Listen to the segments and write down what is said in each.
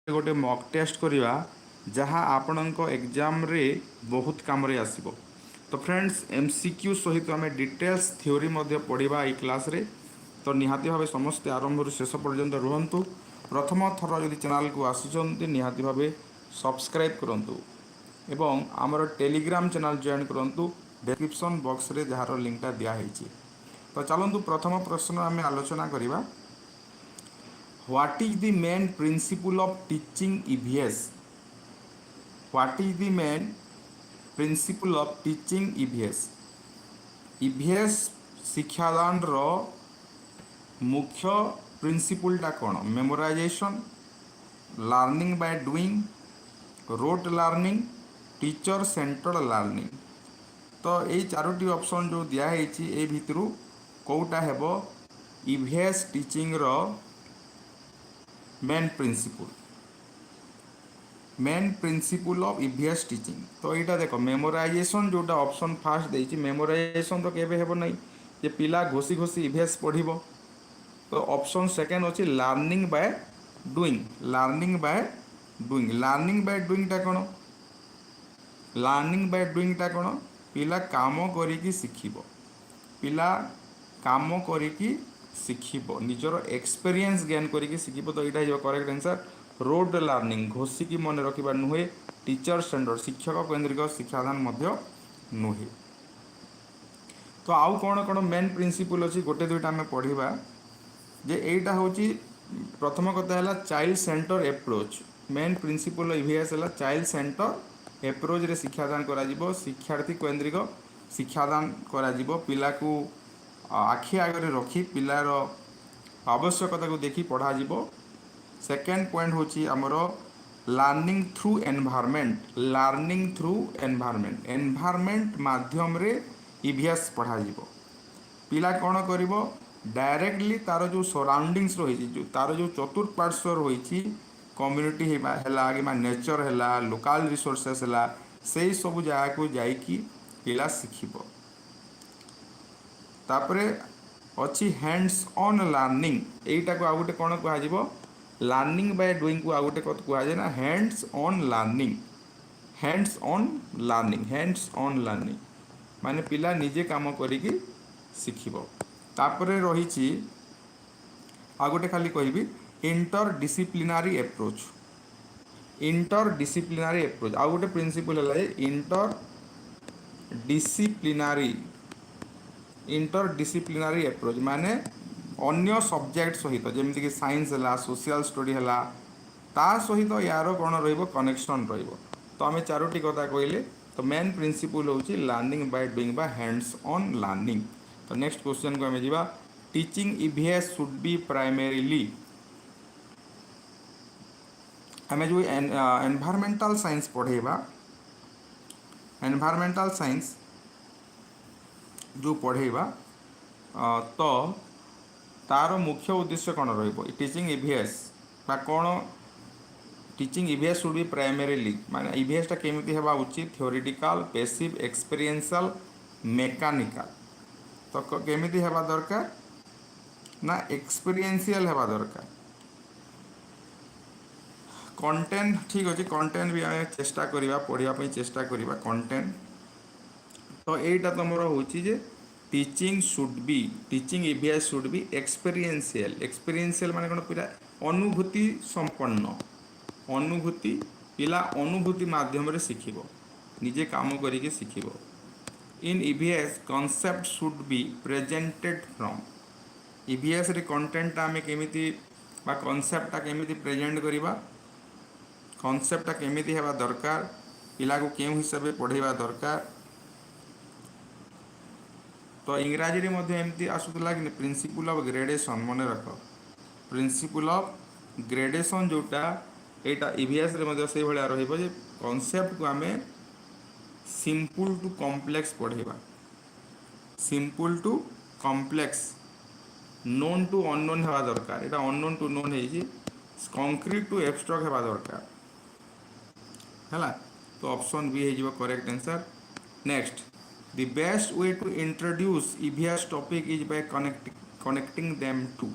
गोटे mock test करिवा जहाँ आपणक exam रे बहुत काम रे आसीबो। तो फ्रेंड्स एमसीक्यू सहित आम डिटेल्स थ्योरी पढ़ा ये क्लास रे। तो निहाती भावे समस्ते आरंभ शेष पर्यंत रुहतु। प्रथम थर यदि चैनल को आसुचंती निहाती भावे सब्सक्राइब करंतु एवं आमर टेलीग्राम चैनल जॉइन करंतु डिस्क्रिप्शन बॉक्स रे जहार लिंकटा दिया है। तो चलतु प्रथम प्रश्न आम आलोचना करिबा। What is the main principle of teaching EVS? What is the main principle of teaching EVS? EVS शिक्षादान रो मुख्य प्रिंसिपलटा कौन? Memorisation, learning by doing, rote learning, teacher centred learning. तो ये चारोटी ऑप्शन जो दिखाई ए भितर कौटा हेबो EVS टीचिंग रो main principle of EVS teaching. तो यहाँ देख मेमोराइजेशन जोटा ऑप्शन फास्ट देती मेमोराइजेशन तो केबे हेबो नहीं जे पिला घोषी घोषी EVS पढ़िबो। तो ऑप्शन सेकेंड अच्छी learning by doing. Learning by doing, learning by doing टा कौन? लर्निंग बाय डूइंग टा कौन? पिला काम करिकी शिखिबो, पिला काम करिकी शिखिबो, निजर एक्सपीरियंस गेन करिकी शिखिबो। तो यहाँ करेक्ट आंसर रोड लर्निंग, घोषिकी मन रखा नुहे, टीचर सेंटर शिक्षक केन्द्रिक शिक्षादान मध्य नुहे। तो आउ कौन कौन मेन प्रिंसिपल अच्छी गोटे दुईटा आम पढ़ा जे एटा हूँ प्रथम कथा है child centre approach. Main principle EVS है चाइल्ड सेंटर एप्रोच रे शिक्षादान करा जिवो, शिक्षार्थी केन्द्रिक शिक्षादान करा जिवो, पिला को आखि आगे रखी पिलार आवश्यकता को देखी पढ़ा जिवो। सेकेंड पॉइंट होची आमर learning through environment, learning through environment, environment माध्यम रे EVS पढ़ा जिवो। पिला कौन करिवो डायरेक्टली तार जो सराउंडिंग्स रही जो तार जो चतुर्पार्श्व रही कम्युनिटी है कि नेचर है लोकल रिसोर्सेस है से सब जगह को जाइकी पिला शिखिबो। तापरे अच्छी हैंड्स ऑन लर्निंग, यहीटा को आउटे कौन कह लर्निंग बाय डूइंग को आउटे कहुए ना hands on learning. Hands on learning, hands on learning माने पिला निजे काम करिकी शिखिबो। तापरे रही आ गोटे खाली कहबी इंटर डिसिप्लिनारी एप्रोच। इंटर डिसिप्लिनारी एप्रोच आ गोटे प्रिंसिपल है इंटर डिसिप्लिनारी, इंटर डिसिप्लिनारी एप्रोच माने अन्य सब्जेक्ट सहित जमीक साइंस है सोशल स्टडी है ता सहित यार कौन रो कनेक्शन रो। तो आम चारोटी कथा कहले तो मेन प्रिंसिपल हूँ लर्निंग बाय डूइंग बा हैंड्स ऑन लर्निंग। तो नेक्स्ट क्वेश्चन को आम जा teaching EVS should be primarily. आम जो एनवायरमेंटल साइंस पढ़ेबा, एनवायरमेंटल साइंस जो पढ़ेबा तो तार मुख्य उद्देश्य कौन रहिबो टीचिंग EVS बा कौन? Teaching EVS should be primarily माने EVS टा केमिति हेबा उचित थ्योरेटिकल, पैसिव, एक्सपीरियंशियल, मेकानिकल। तो केमिति हेबा दरकार ना एक्सपीरियंशियल हेबा दरकार। कंटेंट ठीक अच्छे, कंटेंट भी आम चेष्टा करिबा पढ़ाई चेष्टा करिबा कंटेंट। तो यहीटा तुमर हूँ teaching should be, teaching EVS should be experiential. Experiential माने कौन? पिला अनुभूति संपन्न, अनुभूति पिला अनुभूति माध्यम रे शिखिबो, निजे काम करिके शिखिबो। इन EVS concept should be presented from. EVS रे कंटेंट आम केमिति बा कॉन्सेप्टा केमिति प्रेजेंट करिबा, कॉन्सेप्टा केमिति हेबा दरकार, पिला को केउ हिसाब से पढ़ेबा दरकार। तो इंग्राजी रे मध्य एमती आसुतला कि प्रिंसिपल ऑफ ग्रेडेशन मन रख, प्रिंसिपल ऑफ ग्रेडेशन जोटा एटा EVS रे मध्य से भलिया रहिबो जे कॉन्सेप्ट को आमे सिंपल टू कॉम्प्लेक्स पढ़ेबा, simple to complex, known to unknown हेबा दरकार। एटा अननोन टू नोन है जी, कंक्रीट टू एब्स्ट्रैक्ट हेबा दरकार हैला। तो ऑप्शन बी है correct answer. Next the best way to introduce EVS topic is by connecting them to.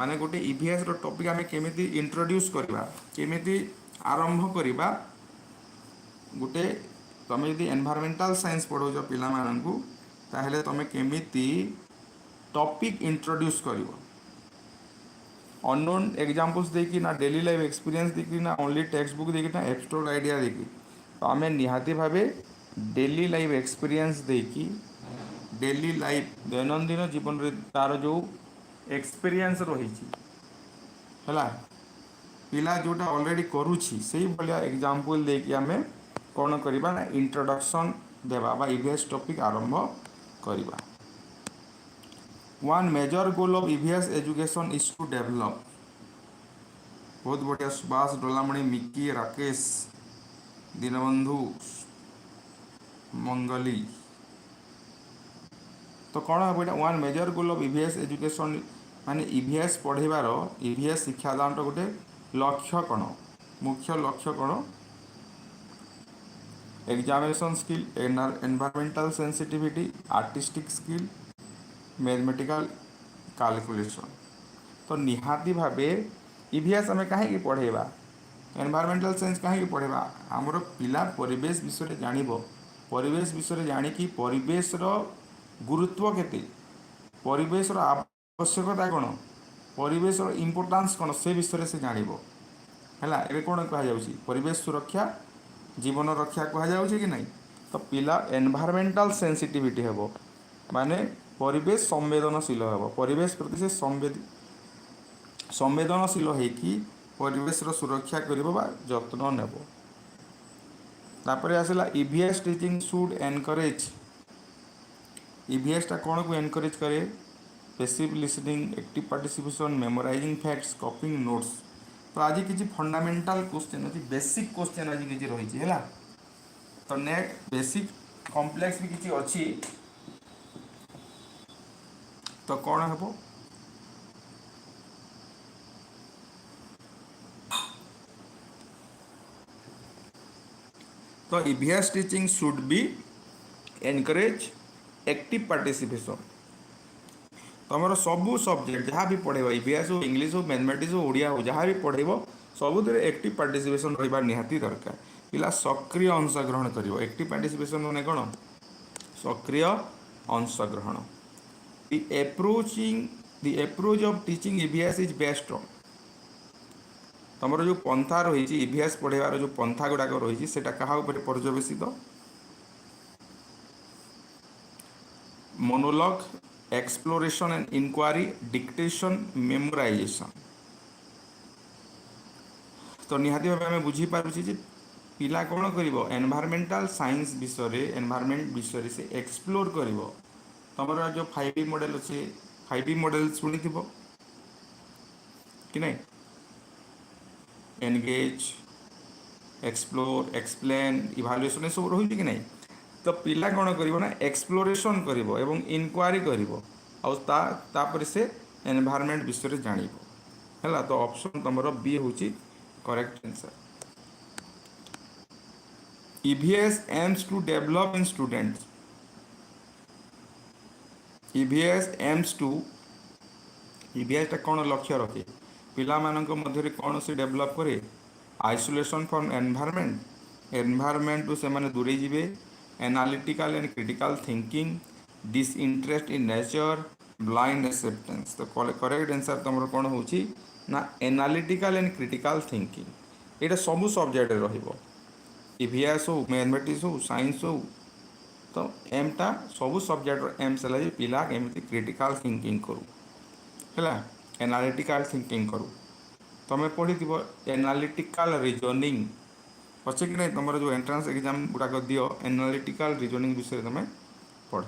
माने गोटे इवीएस रो टॉपिक आमे केमिति इंट्रोड्यूस करबा, केमिति आरंभ करबा। गोटे तुम यदि एनवायरमेंटल साइंस पढ़ो पिला माननकु ताहेले तुम केमिति टॉपिक इंट्रोड्यूस करिवो। अननोन एग्जांपल्स देखी ना डेली लाइफ एक्सपीरियंस देखी ना ओनली टेक्स्ट बुक देखी ना एब्स्ट्रैक्ट आइडिया देखी, तो आम निहाती भावे डेली लाइफ एक्सपीरियंस देखी डेली लाइफ दैनंदिन जीवन रे तार जो एक्सपीरियंस रही है पिला जोटा ऑलरेडी करुछि से भाया एग्जांपल देकी आम कौन करवा ना इंट्रोडक्शन देवा बा ईवीएस टॉपिक आरंभ करवा। One major goal of EVS education is to develop. बहुत बढ़िया सुभाष डोलामणि मिकी राकेश दीनबंधु मंगली। तो कौन हम ये one major goal of EVS education माने ईवीएस पढ़ेबार ईवीएस शिक्षादान गोटे लक्ष्य कौन मुख्य लक्ष्य कौन examination skill environmental sensitivity artistic skill mathematical calculation. तो निहाती भावे ईवीएस आम कहीं पढ़ेबा एनवायरमेंटल साइंस कहीं पढ़ेबा आमर पिला परिवेश विषय जानिबो परिवेश विषय जानिकी परिवेश रो गुरुत्व केते परिवेश रो आवश्यकता कौन परिवेश रो इम्पोर्टान्स कौन से विषय से जानिबो हैला। एबे कौन कहा जाउची परिवेश सुरक्षा जीवन रक्षा कहा जाउची कि नहीं। तो पिला एनवायरमेंटल सेंसिटिविटी हेबो माने परिवेश संवेदनशील हेबो परिवेश प्रति से संवेदनशील होइकी परिवेश रो सुरक्षा करिबो बा जत्न नेबो। तापर आसला EVS teaching should encourage EVS टा कौन को एनकरेज करे passive listening active participation memorising facts copying notes. तो आज किसी फंडामेंटल क्वेश्चन अच्छी बेसिक क्वेश्चन आज किसी रही है तो नेक्स्ट बेसिक कॉम्प्लेक्स भी किसी अच्छी तो कौन हम तो EVS teaching should be encourage active participation. तुम सबू सब्जेक्ट जहाँ भी पढ़ेब ईवीएस हो इंग्लीश हो मैथमेटिक्स हो ओडिया हो जहाँ भी पढ़ेब सबुद एक्टिव पार्टिसिपेशन रहा निहाती दरकार पिला सक्रिय अंशग्रहण कर एक्टिव पार्टिसिपेशन मैंने कौन सक्रिय अंशग्रहण। The approach of teaching EVS is based on तुम जो पंथा रही ईवीएस पढ़ेबार जो पंथा गुड़ाक रही है क्या पर्यवेसित monologue exploration and inquiry dictation memorization. तो निहाती भाव आम बुझीपारे पिला कौन कर एनवायरमेंटल साइंस विषय एनवायरमेंट विषय से एक्सप्लोर कर तुम जो 5P मॉडल अच्छे 5P मॉडल शुणी कि नहीं एनगेज एक्सप्लोर एक्सप्लेन इभालुएशन सब रही कि नहीं। तो पिला कौन कर एक्सप्लोरेशन कर इनक्वारी कर से एनवायरमेंट विषय जान है। तो ऑप्शन तुम बी हूँ correct answer. EVS aims to develop in students EVS कौन लक्ष्य रखे पिला मानक मध्य कौन से डेवलप करे आइसोलेशन फ्रॉम एनवायरमेंट टू से दूरे जीवे analytical and critical thinking disinterest in nature blind acceptance. तो करेक्ट आंसर तुम कौन हो ना एनालिटिकल एंड क्रिटिकल थिंकिंग ये सब सब्जेक्ट रहिबो ईवीएस हो मैथमेटिक्स हो साइंस हो। तो एमटा सब सब्जेक्ट एम से पिला केमिति क्रिटिकल थिंकिंग करू है एनालिटिकल थिंकिंग करू तुम पढ़ी एनालिटिकल रीजनिंग अच्छे कि नहीं तुम जो एंट्रांस एग्जाम गुड़ाक दियो एनालिटिकल रीजनिंग विषय तुम पढ़।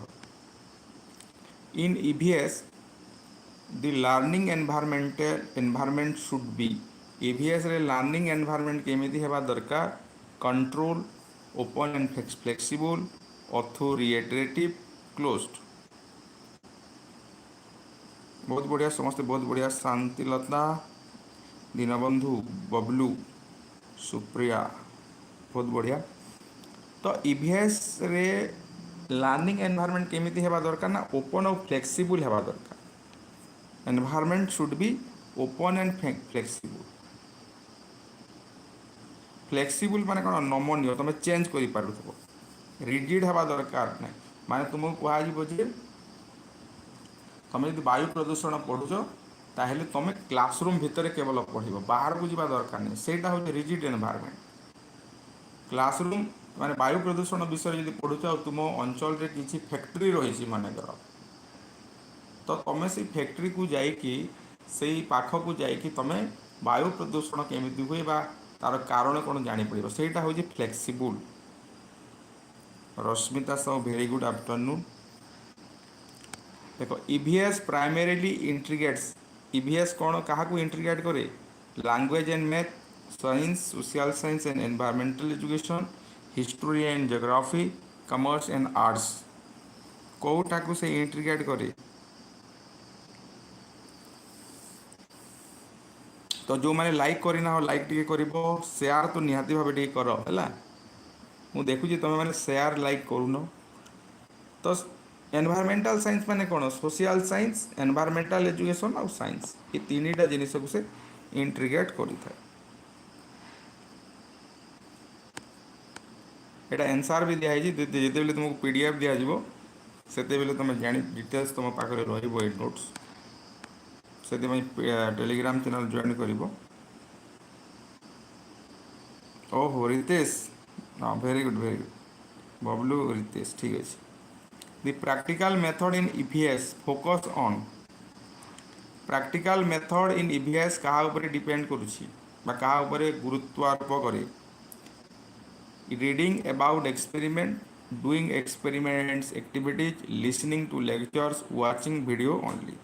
In EVS the learning environment should be EVS रे लर्निंग एनवायरमेंट केमिति हेबा दरकार control open and flexible authoritative closed. बहुत बढ़िया समस्ते बहुत बढ़िया शांतिलता दीनबंधु बबलू सुप्रिया बहुत बढ़िया। तो ईवीएस रे लर्निंग एनवायरमेंट केमिति हेबा दरकार ना ओपन और फ्लेक्सिबल हेबा दरकार environment should be open and flexible. Flexible माने कौन नमनीय तुम चेंज कर पारुथबो, रिजिड हवा दरकार ना। माने तुमको कह जे तुम यदि वायु प्रदूषण पढ़ुच ताहले तुम क्लासरूम भितर केवल पढ़, बाहर को जावा दरकार नहीं, सेटा हूँ रिजिड एनवायरनमेंट। क्लासरूम माने वायु प्रदूषण विषय जब पढ़ुच आ तुम अंचल रे किसी फैक्ट्री रही मानेकर, तो तुम से फैक्ट्री को जाइकी से पाख को जाइकी तुम वायु प्रदूषण केमी हुए बा तार कारण कौन जापर, सेटा हूँ flexible. Rashmita Sahu very good afternoon. देखो ईवीएस प्राइमरीली इंट्रीगेट्स, ईवीएस कौन क्या इंट्रीगेट करे, language and math, science, social science and environmental education, history and geography, commerce and arts, कौटा को से इंट्रीगेट करे। तो जो मैंने लाइक करना हो लाइक टी कर, शेयर तो निहाती भाव टी कर है। मु देखुची तुम मैंने शेयर लाइक करून। तो एनवायरमेंटल साइंस माने कौन, सोशल साइंस, एनवायरमेंटल एजुकेशन और साइंस, ये तीनटा जिनिस को से इंट्रीगेट करिथाय। एटा आंसर भी दिया है, जिते तुमको पीडीएफ दिया जिवो सेते बेले तुम जानी डिटेल्स तुम पाखरे रहिबो ए नोट्स, सेते में टेलीग्राम चैनल जॉइन करिवो। ओहो रितेश, हाँ very good very good Bablu Ritesh, ठीक है। The practical method in EVS focus on, practical method in EVS कहा ऊपर डिपेंड करुछि बा कहा ऊपर गुरुत्व आरोप करे, reading about experiment, doing experiments activities, listening to lectures, watching video only.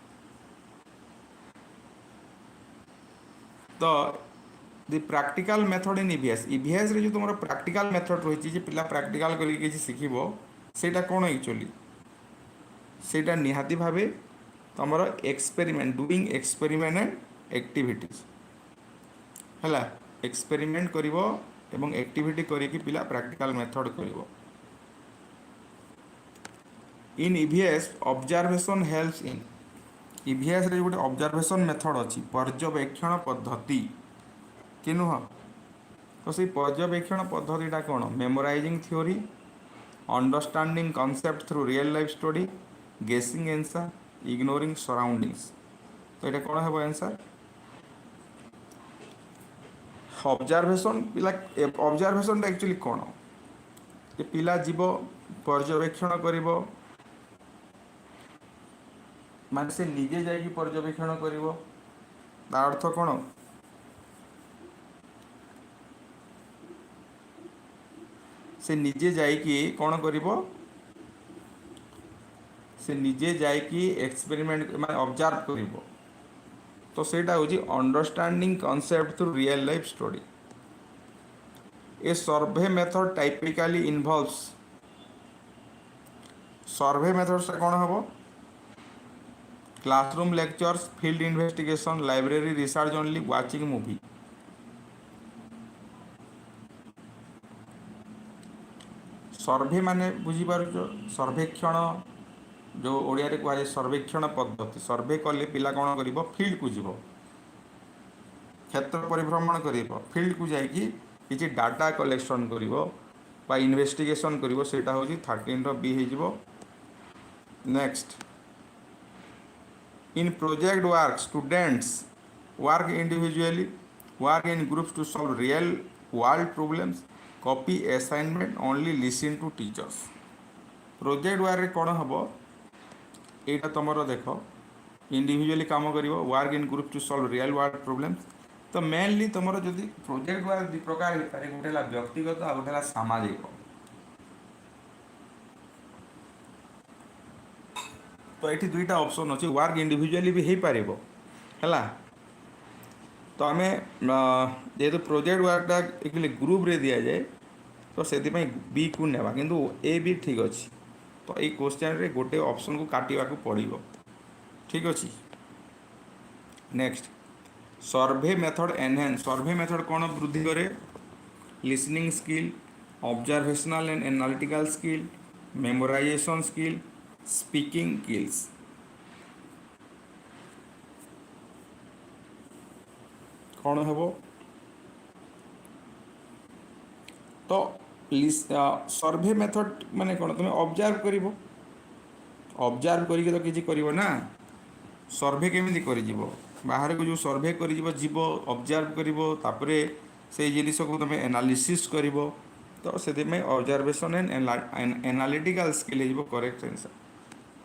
तो the practical method in EVS, EVS रे जो तुम प्रैक्टिकल मेथड रही है पिला प्रैक्टिकल करके शिखिबो, सेटा कौन एक्चुअली सेटा निहाती भावे तुमर experiment, doing experiment and activities है, एक्सपेरिमेंट करिवो एवं एक्टिविटी करिकी पिला प्रैक्टिकल मेथड करिवो। In EVS observation helps in, EVS रे गोटे ऑब्जर्वेशन मेथड अच्छी, पर्यवेक्षण पद्धति कि नुह। तो से पर्यवेक्षण पद्धतिटा कौन, memorising theory, understanding concept through real life study, guessing answer, ignoring surroundings. तो ये कौन है आंसर, ऑब्जर्वेशन। पिला ऑब्जर्वेशन एक्चुअली कौन, ये पिला जीव पर्यवेक्षण करिवो, माने से निजे जाइए पर्यवेक्षण करिवो, तार अर्थ कौन, से निजे जाइकी कौन करिवो, से निजे जाइकी एक्सपेरिमेंट माने ऑब्जर्व करिवो। तो सेटा होची understanding concept through real life study. A survey method typically involves, survey method से कौन हम, classroom lectures, field investigation, library research only, watching movie. Survey माने बुझीपार, सर्वेक्षण जो ओडिया रे कह सर्वेक्षण पद्धति, सर्वे कले पिला कौन करिवो, फील्ड को जीवो, क्षेत्र परिभ्रमण करिवो, फील्ड को जाइकी किसी डाटा कलेक्शन करिवो बा इन्वेस्टिगेशन करिवो, सेटा होची 13 रो बी हेजिवो। Next, in project work students work individually, work in groups to solve real world problems, copy assignment, only listen to teachers. Project work रे कौन हम, यहाँ तुम देख इंडिविजुअली काम कर, work in group to solve real world problems. तो mainly तुम जो प्रोजेक्ट वर्क दु प्रकार हो पारे, गोटे व्यक्तिगत आ गोटे सामाजिक। तो ये दुईटा ऑप्शन अच्छी, वर्क इंडिविजुअली भी हो पार है। तो आम जेहेतु प्रोजेक्ट वर्कटा एक्चुअली ग्रुप रे दिया जाए, तो से बी को नेबा, किंतु ए भी ठीक अच्छे। तो ये क्वेश्चन रे गोटे ऑप्शन को काटिबा को पड़िबो, ठीक अच्छे। Next, survey method enhance, survey method कौन वृद्धि करे, listening skill, observational and analytical skill, memorisation skill, speaking skills. କ'ଣ ହେବ? ତ ସର୍ଭେ ମେଥଡ଼ ମାନେ କ'ଣ? ତୁମେ ଅବଜର୍ଭ କରିବ, ଅବଜର୍ଭ କରିକି ତ କିଛି କରିବ ନା। ସର୍ଭେ କେମିତି କରିଯିବ? ବାହାରକୁ ଯେଉଁ ସର୍ଭେ କରିଯିବ, ଯିବ ଅବଜର୍ଭ କରିବ, ତାପରେ ସେଇ ଜିନିଷକୁ ତୁମେ ଏନାଲିସିସ୍ କରିବ। ତ ସେଥିପାଇଁ ଅବଜର୍ଭେସନ୍ ଆଣ୍ଡ ଏନାଲିଟିକାଲ୍ ସ୍କିଲ୍ ହେଇଯିବ correct answer.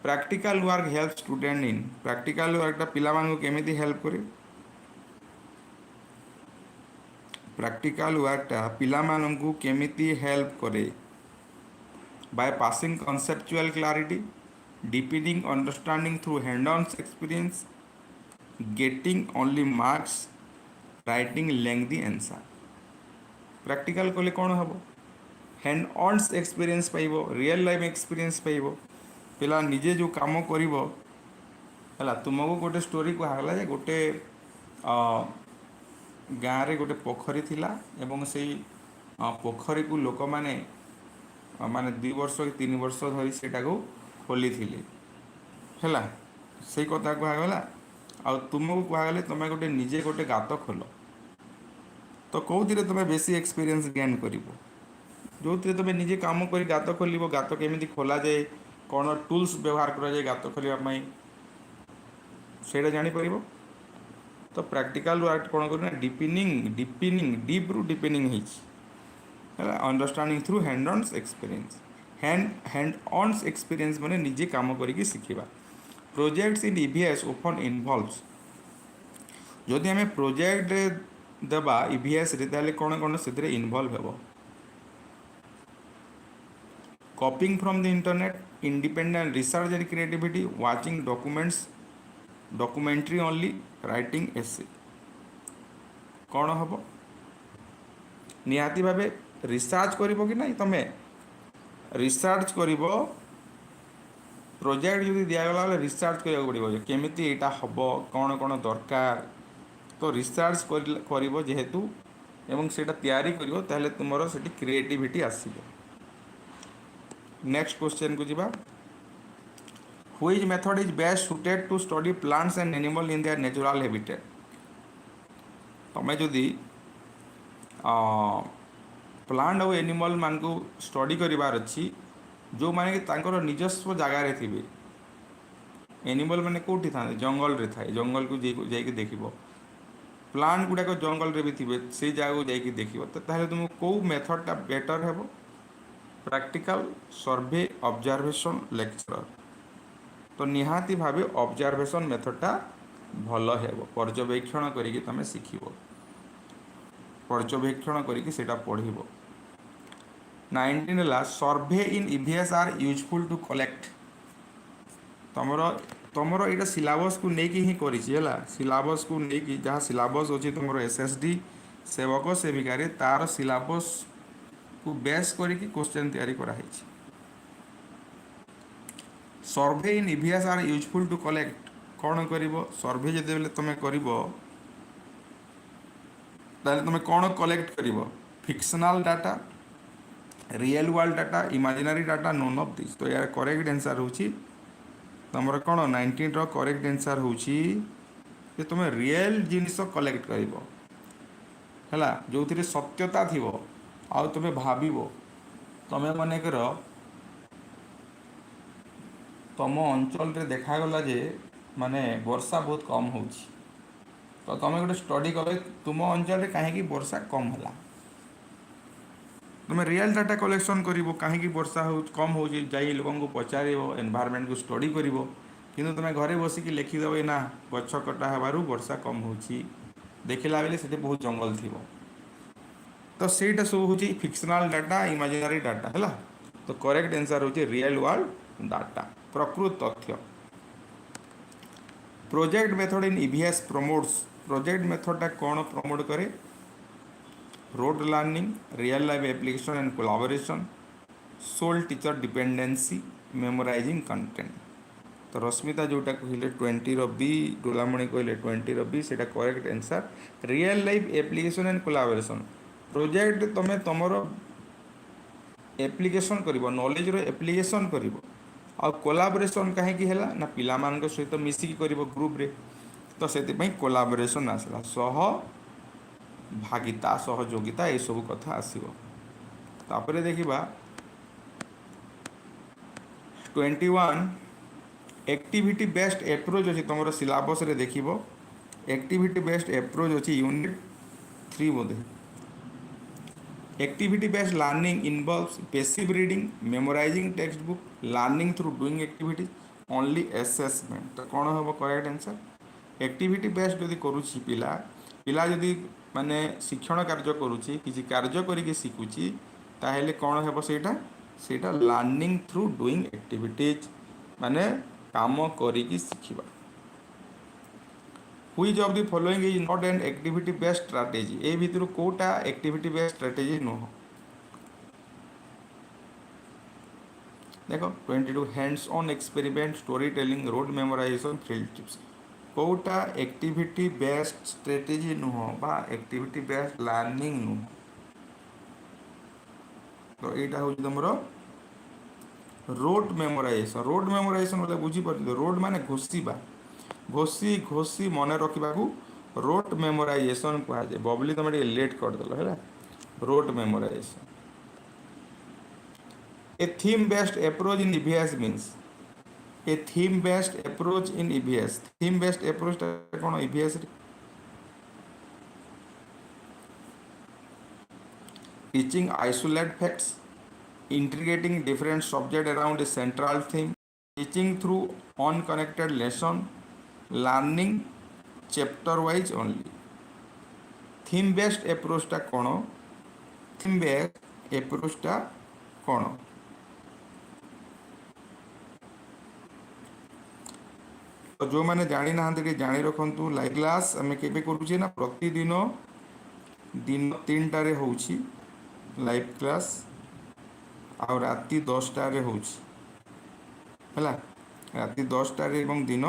Practical work help student in, practical ୱାର୍କଟା ପିଲାମାନଙ୍କୁ କେମିତି ହେଲ୍ପ କରେ? ପ୍ରାକ୍ଟିକାଲ୍ ୱାର୍କଟା ପିଲାମାନଙ୍କୁ କେମିତି ହେଲ୍ପ କରେ? By passing conceptual clarity, deepening understanding through hand-on experience, getting only marks, writing lengthy answer। practical কলে কোণ হব? হ্যান্ড অনস এক্সপিরিয়েন্স পাইব, রিয়েল লাইফ এক্সপিরিয়েন্স পাইব। পিলা নিজে যে কাম করিব ହେଲା, ତୁମକୁ ଗୋଟେ ଷ୍ଟୋରି କୁହାଗଲା ଯେ ଗୋଟେ ଗାଁରେ ଗୋଟେ ପୋଖରୀ ଥିଲା ଏବଂ ସେଇ ପୋଖରୀକୁ ଲୋକମାନେ ମାନେ 2 ବର୍ଷ କି 3 ବର୍ଷ ଧରି ସେଇଟାକୁ ଖୋଲିଥିଲେ ହେଲା। ସେଇ କଥା କୁହାଗଲା। ଆଉ ତୁମକୁ କୁହାଗଲେ ତୁମେ ଗୋଟେ ନିଜେ ଗୋଟେ ଗାତ ଖୋଲ। ତ କେଉଁଥିରେ ତୁମେ ବେଶୀ ଏକ୍ସପିରିଏନ୍ସ ଗେନ୍ କରିବ? ଯେଉଁଥିରେ ତୁମେ ନିଜେ କାମ କରି ଗାତ ଖୋଲିବ, ଗାତ କେମିତି ଖୋଲାଯାଏ, କ'ଣ ଟୁଲ୍ସ ବ୍ୟବହାର କରାଯାଏ ଗାତ ଖୋଲିବା ପାଇଁ, ସେଇଟା ଜାଣିପାରିବ। ତ ପ୍ରାକ୍ଟିକାଲ ୱାର୍କ କ'ଣ କରୁ ନା ଡିପ୍ରୁ ଡିପେନିଂ ହେଇଛି ହେଲା। Understanding through hands on experience, hands on experience ମାନେ ନିଜେ କାମ କରିକି ଶିଖିବା। Projects in EVS open involves, ଯଦି ଆମେ ପ୍ରୋଜେକ୍ଟ ଦେବା ଇଭିଏସ୍ରେ ତାହେଲେ କ'ଣ କ'ଣ ସେଥିରେ ଇନଭଲ୍ଭ ହେବ? Copying from the internet, independent research and creativity, watching documentary only, writing essay. କ'ଣ ହେବ? ନିହାତି ଭାବେ ରିସର୍ଚ୍ଚ କରିବ କି ନାହିଁ? ତୁମେ ରିସର୍ଚ୍ଚ କରିବ। ପ୍ରୋଜେକ୍ଟ ଯଦି ଦିଆଗଲା ବେଲେ ରିସର୍ଚ୍ଚ କରିବାକୁ ପଡ଼ିବ ଯେ କେମିତି ଏଇଟା ହେବ, କ'ଣ କ'ଣ ଦରକାର। ତ ରିସର୍ଚ୍ଚ କରିବ ଯେହେତୁ ଏବଂ ସେଇଟା ତିଆରି କରିବ, ତାହେଲେ ତୁମର ସେଠି କ୍ରିଏଟିଭିଟି ଆସିବ। ନେକ୍ସଟ କ୍ୱେଶ୍ଚନକୁ ଯିବା। Which method is best suited to study plants and animal in their natural habitat. ତୁମେ ଯଦି ପ୍ଲାଣ୍ଟ ଆଉ ଏନିମଲ୍ ମାନଙ୍କୁ ଷ୍ଟଡି କରିବାର ଅଛି, ଯେଉଁମାନେ କି ତାଙ୍କର ନିଜସ୍ୱ ଜାଗାରେ ଥିବେ। ଏନିମଲ୍ ମାନେ କେଉଁଠି ଥାନ୍ତି? ଜଙ୍ଗଲରେ ଥାଏ, ଜଙ୍ଗଲକୁ ଯାଇକି ଦେଖିବ। ପ୍ଲାଣ୍ଟ ଗୁଡ଼ାକ ଜଙ୍ଗଲରେ ବି ଥିବେ, ସେଇ ଜାଗାକୁ ଯାଇକି ଦେଖିବ। ତ ତାହେଲେ ତୁମକୁ କେଉଁ ମେଥଡ଼ଟା ବେଟର୍ ହେବ? Practical, survey, observation, lecture. ତ ନିହାତି ଭାବେ ଅବଜର୍ଭେସନ୍ ମେଥଡ଼ଟା ଭଲ ହେବ। ପର୍ଯ୍ୟବେକ୍ଷଣ କରିକି ତୁମେ ଶିଖିବ, ପର୍ଯ୍ୟବେକ୍ଷଣ କରିକି ସେଇଟା ପଢ଼ିବ। 19 ହେଲା survey in EVS are useful to collect. ତମର ଏଇଟା ସିଲାବସ୍କୁ ନେଇକି ହିଁ କରିଛି ହେଲା। ସିଲାବସ୍କୁ ନେଇକି ଯାହା ସିଲାବସ୍ ଅଛି ତୁମର SSD ସେବକ ସେବିକାରେ, ତାର ସିଲାବସ୍କୁ ବେସ୍ କରିକି କ୍ୱେଶ୍ଚନ୍ ତିଆରି କରାହେଇଛି। Survey in EVS are useful to collect. କ'ଣ କରିବ? ସର୍ଭେ ଯେତେବେଳେ ତୁମେ କରିବ ତାହେଲେ ତୁମେ କ'ଣ କଲେକ୍ଟ କରିବ? Fictional data, real world data, imaginary data, none of this. ତ ୟାର କରେକ୍ଟ ଆନ୍ସର୍ ହେଉଛି ତୁମର କ'ଣ? 19ର କରେକ୍ଟ ଆନ୍ସର୍ ହେଉଛି ଯେ ତୁମେ ରିଏଲ୍ ଜିନିଷ କଲେକ୍ଟ କରିବ ହେଲା, ଯେଉଁଥିରେ ସତ୍ୟତା ଥିବ। ଆଉ ତୁମେ ଭାବିବ, ତୁମେ ମନେକର ତୁମ ଅଞ୍ଚଳରେ ଦେଖାଗଲା ଯେ ମାନେ ବର୍ଷା ବହୁତ କମ୍ ହେଉଛି, ତ ତୁମେ ଗୋଟେ ଷ୍ଟଡି କଲେ ତୁମ ଅଞ୍ଚଳରେ କାହିଁକି ବର୍ଷା କମ୍ ହେଲା। ତୁମେ ରିଏଲ୍ ଡାଟା କଲେକ୍ସନ୍ କରିବ, କାହିଁକି ବର୍ଷା କମ୍ ହେଉଛି, ଯାଇ ଲୋକଙ୍କୁ ପଚାରିବ, ଏନ୍ଭାୟରମେଣ୍ଟକୁ ଷ୍ଟଡି କରିବ। କିନ୍ତୁ ତୁମେ ଘରେ ବସିକି ଲେଖିଦେବ ନା ଗଛ କଟା ହେବାରୁ ବର୍ଷା କମ୍ ହେଉଛି, ଦେଖିଲା ବେଳେ ସେଠି ବହୁତ ଜଙ୍ଗଲ ଥିବ। ତ ସେଇଟା ସବୁ ହେଉଛି ଫିକ୍ସନାଲ୍ ଡାଟା, ଇମାଜିନାରୀ ଡାଟା ହେଲା। ତ କରେକ୍ଟ ଆନ୍ସର୍ ହେଉଛି ରିଏଲ୍ ୱାର୍ଲ୍ଡ ଡାଟା, ପ୍ରକୃତ ତଥ୍ୟ। Project method in EVS promotes. Project ମେଥଡ଼ଟା କ'ଣ ପ୍ରମୋଟ୍ କରେ? Rote learning, real life application and collaboration, sole teacher dependency, memorizing content. ତ ରଶ୍ମିତା ଯେଉଁଟା କହିଲେ 20ର ବି, ଡୋଲାମଣି କହିଲେ 20ର ବି, ସେଇଟା correct answer. Real life application and collaboration. Project ତୁମେ ତୁମର ଆପ୍ଲିକେସନ୍ କରିବ, ନଲେଜର ଆପ୍ଲିକେସନ୍ କରିବ। ଆଉ କୋଲାବୋରେସନ୍ କାହିଁକି ହେଲା ନା ପିଲାମାନଙ୍କ ସହିତ ମିଶିକି କରିବ ଗ୍ରୁପ୍ରେ, ତ ସେଥିପାଇଁ କୋଲାବୋରେସନ୍ ଆସିଲା। ଭାଗିତା ସହଯୋଗିତା ଏସବୁ କଥା ଆସିବ। ତାପରେ ଦେଖିବା 21 एक्टिविटी बेस्ड एप्रोच अच्छी तुम सिलेबस रे देखिबो। एक्टिविटी बेस्ड एप्रोच अच्छी यूनिट 3 बोधे। Activity based learning involves passive reading memorising textbook learning through doing activities only assessment. तो कौन हम करेक्ट आंसर एक्टिविटी बेस्ड जदि करुच्ची पिला पिला जदि माने शिक्षण कार्य करुच्ची किसी कार्य करिके शिखुची ताहेले कौन हेबो सेटा लर्निंग थ्रू डूइंग एक्टिविटीज माने काम करिकी शिखिबा। Which of the following is not an activity based strategy ए भितर कोटा एक्टिविटी बेस्ड स्ट्रैटेजी नुह। देखो 22 hands on experiment story telling rote memorization field trips कोटा एक्टिविटी बेस्ड स्ट्रैटेजी नुह बा एक्टिविटी बेस्ड लर्निंग नुह। तो यहाँ हूँ तुम रोड मेमोराइजेशन बोले बुझीपार रोड माने घोषा घोषी घोषी मन रखा रोड मेमोराइजेशन कहुए। बबली तुम लेट करदेल है रोड मेमोराइजेशन। ए थीम बेस्ड एप्रोच इन ईवीएस मीन्स ए थीम बेस्ड एप्रोच इन ईवीएस थीम बेस्ड एप्रोच कौन EVS teaching isolate facts integrating different subject around a central theme teaching through unconnected lesson learning chapter wise only। theme based approach टा कौन theme based approach टा कौन तो जो मैंने जानी ना जानी रखु लाइव क्लास आम के करुचे ना प्रतिदिन दिन 3टारे होउछि लाइव क्लास आ राति 10टारे होउछि है राति 10टारे एवं दिन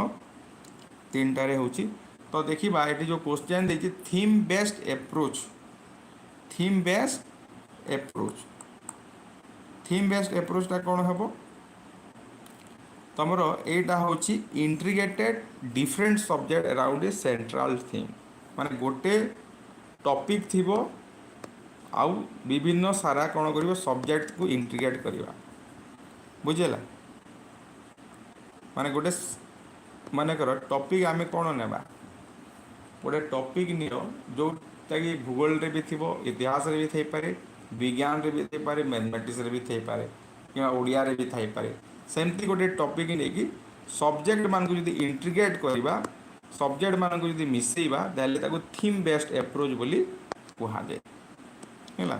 3टारे होउछि। तो देखिबा ये जो क्वेश्चन देखिए theme based approach theme based approach theme based approach टा कौन हम तुमर एटा होछि integrated different subject around a central theme माने गोटे टॉपिक थिबो आउ विभिन्न सारा कौन कर सब्जेक्ट को इंट्रीग्रेट करवा बुझेला माने गोटे माने कर टॉपिक आमे कौन नेबा गोटे टॉपिक नियो जोटा कि भूगोल रे भी थिबो इतिहास रे भी थई पारे विज्ञान रे भी थई पारे मैथमेटिक्स रे भी थई पारे कि ओडिया रे भी थई पारे सेमती गोटे टॉपिक नहीं कि सब्जेक्ट मान को यदि इंट्रीग्रेट करवा सब्जेक्ट मान को यदि मिसेइबा ताले ताको थीम बेस्ड एप्रोच बोली कहा जाए है।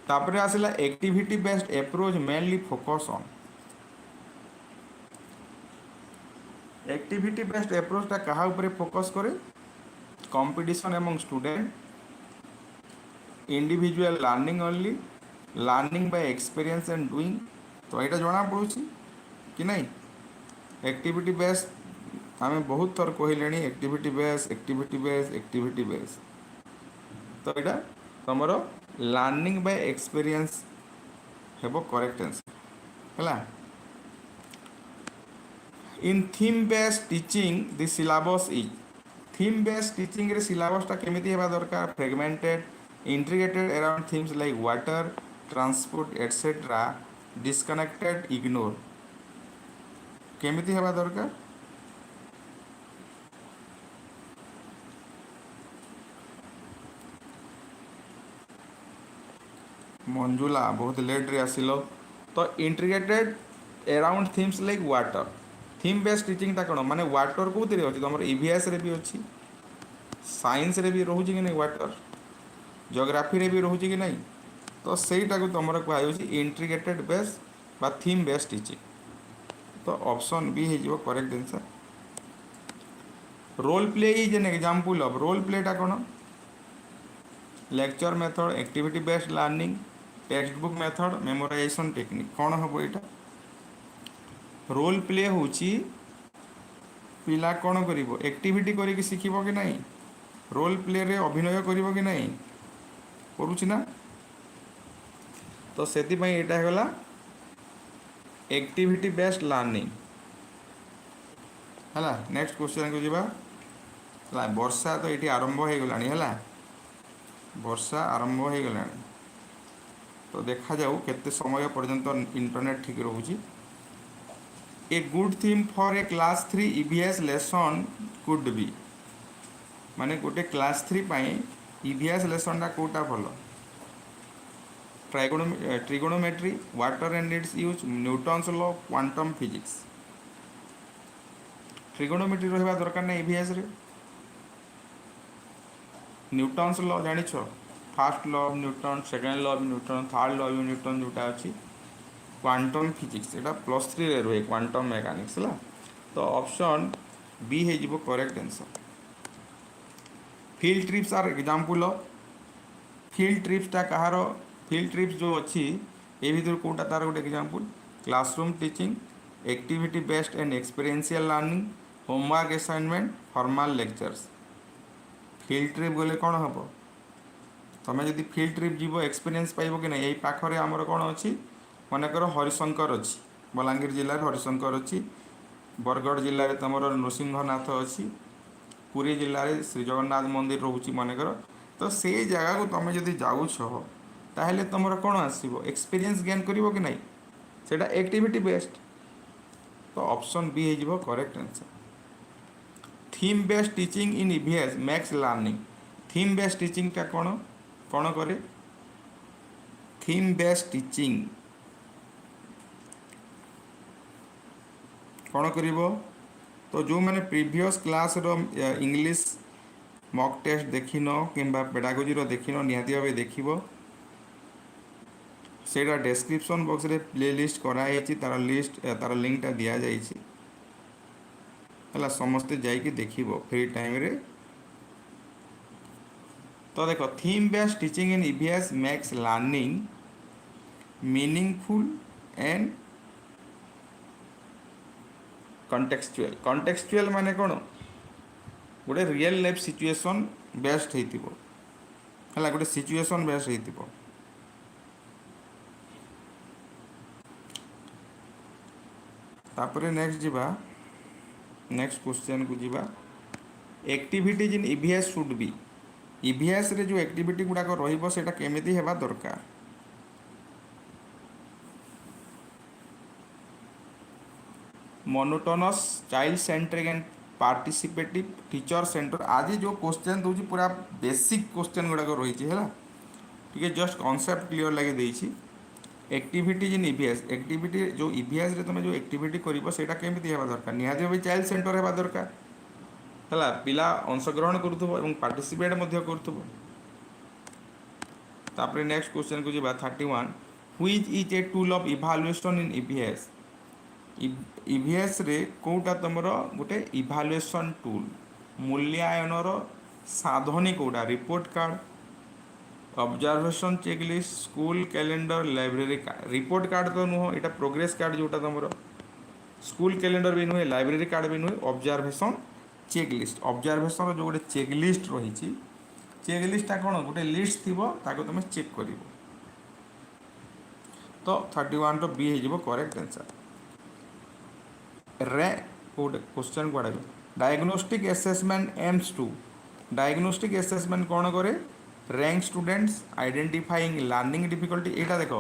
तापर आसला activity based approach mainly focus on activity based approach टा कहा ऊपर फोकस करे competition among student individual learning only learning by experience and doing. तो यहाँ जना पड़ू कि नहीं एक्टिविटी बेस्ड आम बहुत थर कहले एक्टिविटी बेस्ड तो यहाँ तुम लर्निंग बाय एक्सपीरियंस हेबो करेक्ट आंसर है। इन theme based teaching the syllabus is theme based teaching रे सिलेबस टा केमिति हेबा दरकार fragmented integrated around themes like water transport etcetera disconnected ignore केमिति हेबा दरकार मंजुला बहुत लेट रे आसिलो। तो integrated around themes like water theme based teaching टा कौन माने वाटर कौन अच्छी तुम ईवीएस रे भी अच्छी साइंस रे भी रोचे कि नहीं वाटर जियोग्राफी रे भी रोचे कि नहीं तो सहीटा को तुम कहुच्छी इंटीग्रेटेड बेस्ड बा थीम बेस्ड टीचिंग। तो ऑप्शन बी हो correct answer. Role play is an example of role प्लेटा कौन lecture method activity based learning textbook method memorisation technique कौन हम यहाँ रोल प्ले होची पिला कौन कर एक्टिविटी करके शिखब कि नहीं रोल प्ले रे अभिनय कर कि नहीं करुच्ची ना। तो से यहाँ गला एक्टिविटी बेस्ड लर्निंग है। नेक्स्ट क्वेश्चन को जीवा वर्षा तो ये आरंभ हो गलानी है ବର୍ଷା ଆରମ୍ଭ ହୋଇଗଲାଣି। ତ ଦେଖାଯାଉ କେତେ ସମୟ ପର୍ଯ୍ୟନ୍ତ ଇଣ୍ଟରନେଟ୍ ଠିକ୍ ରହୁଛି। A good theme for a class 3 EVS lesson could be, ମାନେ ଗୋଟେ କ୍ଲାସ୍ 3 ପାଇଁ ଇଭିଏସ୍ ଲେସନ୍ଟା କେଉଁଟା ଭଲ? Trigonometry, water and its use, Newton's law, quantum physics. Trigonometry रहा दरकार ना इभिएस रे। न्यूटन्स लॉ जानिछ, first law of Newton, second law of Newton, third law of Newton जोटा अच्छी। क्वांटम फिजिक्स एटा +3 रे रहे, क्वांटम मेकानिक्स है। तो ऑप्शन बी है correct answer. Field trips are example of, field ट्रिप्सटा कहार, फील्ड ट्रिप्स जो अच्छी ये भर कौटा तार गोटे example, classroom teaching, activity based and experiential learning, homework assignment, formal lectures. Field trip गले कौन हम, तुम्हें जब फील्ड ट्रिप जीव एक्सपीरियंस पाइब कि नहीं। यही पाखरे आमर कौन अच्छी, मनकर हरिशंकर अच्छी, बलांगीर जिले में हरिशंकर अच्छी, बरगढ़ जिले में तुम नृसिंहनाथ अच्छी, पुरी जिले में श्री जगन्नाथ मंदिर रोचे मनकर। तो से जगह को तुम जब जाऊछ ताहले तुम कौन आसो, एक्सपीरियंस गेन कर कि नहीं, सेटा एक्टिविटी बेस्ड। तो ऑप्शन बी है correct answer. Theme based teaching in EVS max learning. Theme based teaching का कौन कौन करे, थीम बेस्ड टीचिंग कौन करिवो? तो जो मैंने प्रीवियस क्लास रो इंग्लिश मॉक टेस्ट देखिन कि पेडागोजी रो देखिन, निहाती भाव देखिबो। सेटा डिस्क्रिप्शन बॉक्स रे प्ले लिस्ट कराई, तार लिस्ट तार लिंकटा दिया जाइए है, समस्ते जाइए देखिबो फ्री टाइम रे। तो देखो, theme based teaching in EVS makes learning meaningful and contextual. Contextual माने कौन, गोटे रियल लाइफ सिचुएशन बेस्ड होइतिबो है, गोटे सिचुएशन बेस्ड होइतिबो। तापरे नेक्स्ट जीवा, नेक्स्ट क्वेश्चन को जीवा। Activities in EVS should be, EVS रे जो एक्टिविटी गुड़ाक रहिबो सेटा केमिति हेबा दरकार। Monotonous, child centric and participative, teacher centre. आज जो क्वेश्चन दूसरी पूरा बेसिक क्वेश्चन गुड़ाक रही है, ठीक जस्ट कॉन्सेप्ट क्लियर लगे देछि। एक्टिविटीज इन ईवीएस, एक्टिविटी जो ईवीएस रे तुम जो एक्टिविटी करिवो सेटा केमिति हेबा दरकार, निहाती भाव चाइल्ड सेंटर हेबा दरकार है, पिला अंशग्रहण करुथबो एवं पार्टिसिपेट मध्य करुथबो। तापरे नेक्स्ट क्वेश्चन को जीवा 31, which is a tool of evaluation in EVS. EVS रे कोटा तुमर गोटे इवैल्यूएशन टूल, मूल्यांकनर साधनी कोटा, report card, observation checklist, school calendar, library card. Report card तो नुह, यहाँ प्रोग्रेस कार्ड जोटा तुम, स्कूल कैलेंडर भी नुहे, लाइब्रेरी कार्ड भी नुहे, ऑब्जर्वेशन चेकलिस्ट। ऑब्जर्वेशन जो गोटे चेकलिस्ट रही, चेकलिस्टा कौन, गोटे लिस्ट थी ताको तुम चेक कर। तो 31 रो बी हो करेक्ट आंसर। रे क्वेश्चन कौन, diagnostic assessment aims to, diagnostic assessment कौन करे, rank students, identifying learning difficulty. यहाँ देख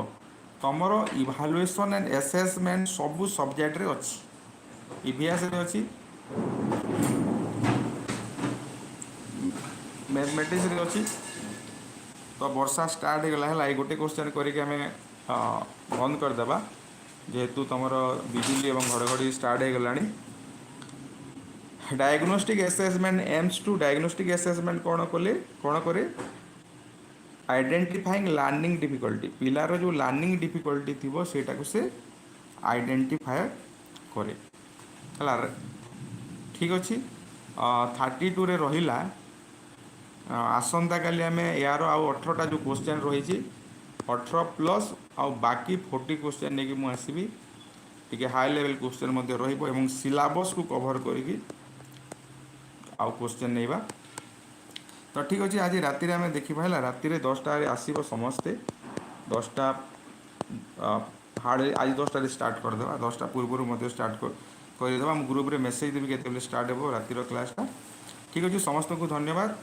तुमर इवैल्यूएशन एंड असेसमेंट सबू सब्जेक्ट रे अच्छी, ईवीएस रे अच्छी, मैथमेटिक्स रे अच्छी। तो वर्षा स्टार्ट होगला है, ये गोटे क्वेश्चन करके आम बंद करदेबा, जेहेतु तुम बिजुली और घड़घड़ी स्टार्ट होगला। Diagnostic assessment aims to, diagnostic assessment कौन कले, कौन करे, आइडेंटिफाइंग लर्निंग डिफिकल्टी, पिलार जो लर्निंग डिफिकल्टी थी सेटा को से आइडेंटिफाई करे है, ठीक अच्छे। 32 रे रहिला, आसंता काली आम यार आउ 18टा जो क्वेश्चन रही, 18 प्लस आउ बाकी 40 क्वेश्चन नहीं मुझे आसबि, टी हाई लेवल क्वेश्चन सिलेबस को कवर करी आउ क्वेश्चन नहीं। तो ठीक अच्छे, आज राति आम देखा है, राति 10टा आसब समस्ते, 10टा हार्ड आज 10टा स्टार्ट करदे, 10टा पूर्व स्टार्ट करदे। ग्रुप रे मेसेज देवी के स्टार्ट हो रातिर क्लासटा। ठीक अच्छे, समस्त को धन्यवाद।